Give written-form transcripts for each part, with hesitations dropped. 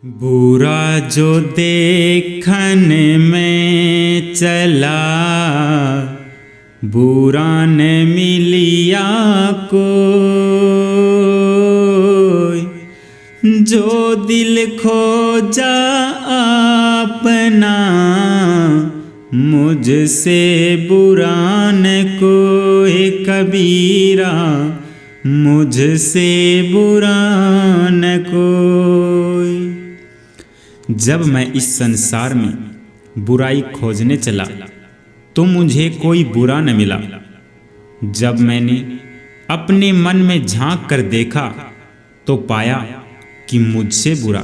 बुरा जो देखन में चला, बुरा न मिलिया कोई। जो दिल खोजा अपना, मुझसे बुरा न कोई कबीरा, मुझसे बुरा न कोई। जब मैं इस संसार में बुराई खोजने चला तो मुझे कोई बुरा न मिला। जब मैंने अपने मन में झांक कर देखा तो पाया कि मुझसे बुरा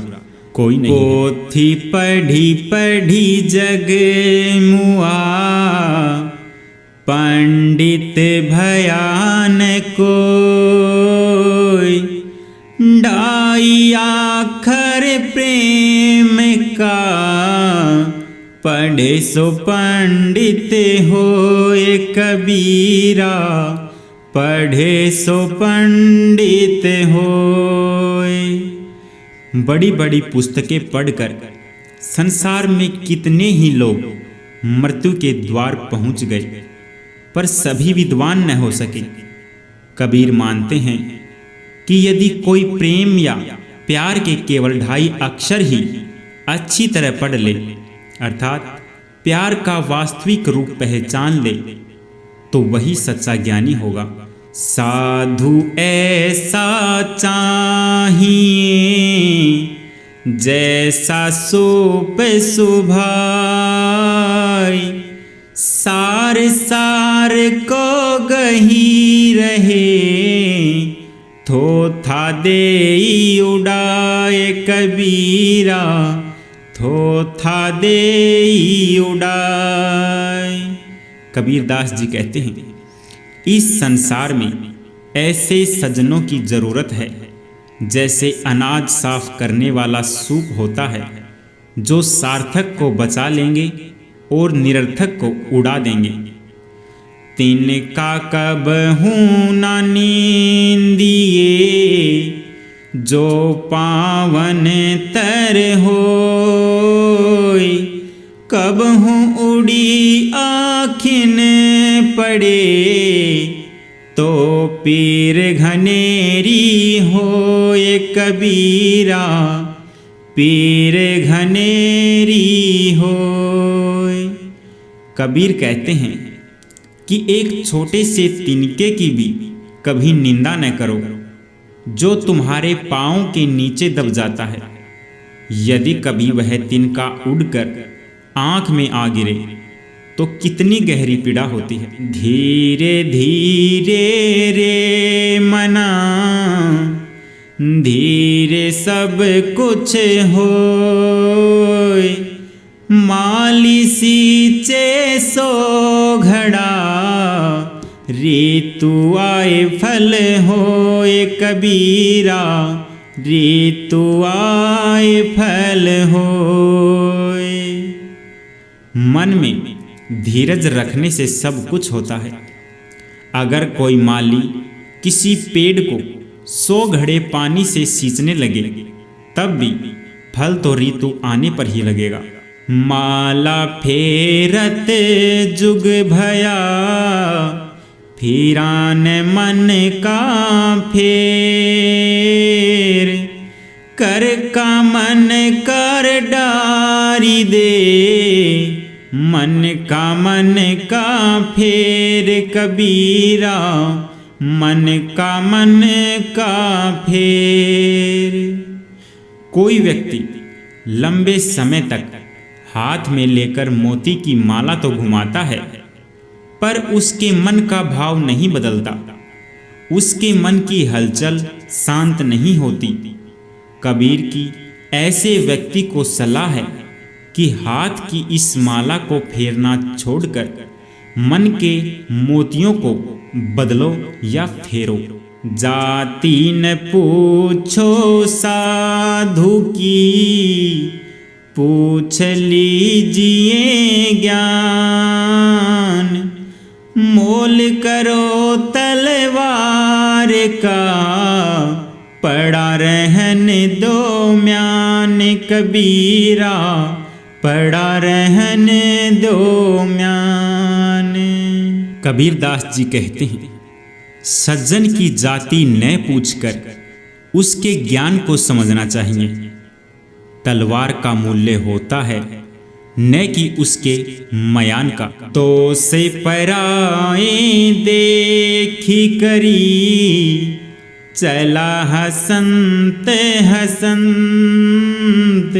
कोई नहीं। पोथी पढ़ी पढ़ी जग मुआ, पंडित भयान कोई। ढाई आखर प्रेम का, पढ़े सो पंडित होए कबीरा, पढ़े सो पंडित होए। बड़ी बड़ी पुस्तकें पढ़कर संसार में कितने ही लोग मृत्यु के द्वार पहुंच गए, पर सभी विद्वान न हो सके। कबीर मानते हैं कि यदि कोई प्रेम या प्यार के केवल 2.5 अक्षर ही अच्छी तरह पढ़ ले, अर्थात प्यार का वास्तविक रूप पहचान ले, तो वही सच्चा ज्ञानी होगा। साधु ऐसा चाहिए जैसा सूप सुभाई, सार सार को गही रहे, थोथा देई उड़ाए कबीरा, थोथा देई उड़ाए। कबीरदास जी कहते हैं, इस संसार में ऐसे सज्जनों की जरूरत है जैसे अनाज साफ करने वाला सूप होता है, जो सार्थक को बचा लेंगे और निरर्थक को उड़ा देंगे। तिनका कबहू न नींदिए, जो पावन तर होय। कबहू उड़ी आँखिन पड़े, तो पीर घनेरी होय कबीरा, पीर घनेरी होय। कबीर कहते हैं कि एक छोटे से तिनके की भी कभी निंदा न करो, जो तुम्हारे पाँव के नीचे दब जाता है। यदि कभी वह तिनका उड़कर आँख में आ गिरे तो कितनी गहरी पीड़ा होती है। धीरे धीरे रे मना, धीरे सब कुछ होय। माली सींचे सो घड़ा, ऋतु आए फल होए कबीरा, ऋतु आए फल होए। मन में धीरज रखने से सब कुछ होता है। अगर कोई माली किसी पेड़ को 100 घड़े पानी से सींचने लगे, तब भी फल तो ऋतु आने पर ही लगेगा। माला फेरत जुग भया, फिरान मन का फेर। कर का मन कर डारी दे, मन का फेर कबीरा, मन का फेर। कोई व्यक्ति लंबे समय तक हाथ में लेकर मोती की माला तो घुमाता है, पर उसके मन का भाव नहीं बदलता, उसके मन की हलचल शांत नहीं होती। कबीर की ऐसे व्यक्ति को सलाह है कि हाथ की इस माला को फेरना छोड़कर मन के मोतियों को बदलो या फेरो। जाति न पूछो साधु की, पूछ लीजिए ज्ञान। मोल करो तलवार का, पड़ा रहने दो म्यान कबीरा, पड़ा रहने दो म्यान। कबीरदास जी कहते हैं, सज्जन की जाति न पूछकर उसके ज्ञान को समझना चाहिए। तलवार का मूल्य होता है न कि उसके मयान का। तो से पराए देखी करी, चला हसंत हसंत,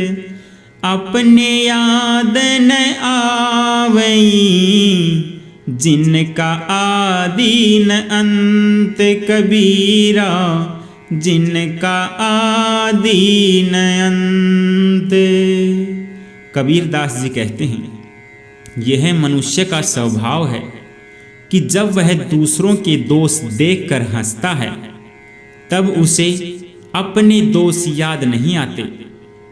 अपने याद न आवई, जिनका आदि न अंत। कबीरा, जिनका आदि न अंत। कबीरदास जी कहते हैं, यह मनुष्य का स्वभाव है कि जब वह दूसरों के दोष देखकर हंसता है, तब उसे अपने दोष याद नहीं आते,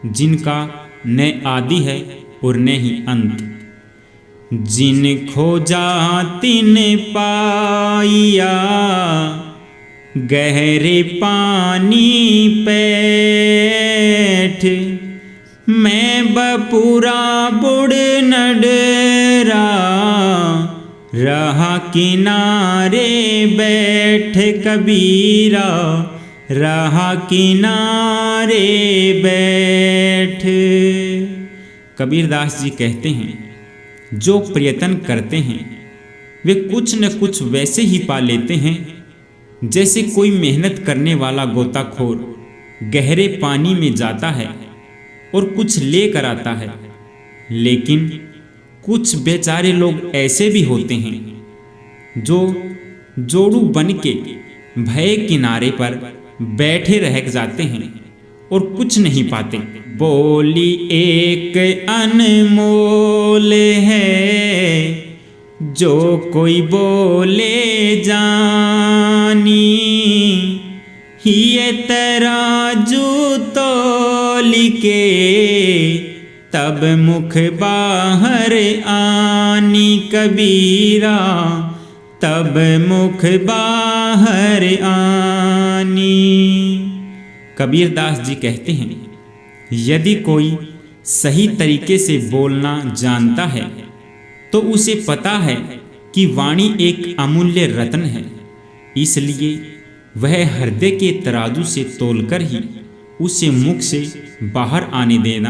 जिनका न आदि है और न ही अंत। जिन खोजा तिन पाइया, गहरे पानी पैठ, मैं बपुरा बुढ़ न डरा, रहा किनारे बैठ। कबीरा, रहा किनारे बैठ। कबीरदास जी कहते हैं, जो प्रयत्न करते हैं वे कुछ न कुछ वैसे ही पा लेते हैं जैसे कोई मेहनत करने वाला गोताखोर गहरे पानी में जाता है और कुछ लेकर आता है। लेकिन कुछ बेचारे लोग ऐसे भी होते हैं जो जोड़ू बन के भय किनारे पर बैठे रह जाते हैं और कुछ नहीं पाते। बोली एक अनमोल है, जो कोई बोले जानी, ये तराजू तोल के, तब मुख बाहर आनी। कबीरा, तब मुख बाहर आनी। कबीरदास जी कहते हैं, यदि कोई सही तरीके से बोलना जानता है तो उसे पता है कि वाणी एक अमूल्य रत्न है, इसलिए वह हृदय के तराजू से तोलकर ही उसे मुख से बाहर आने देना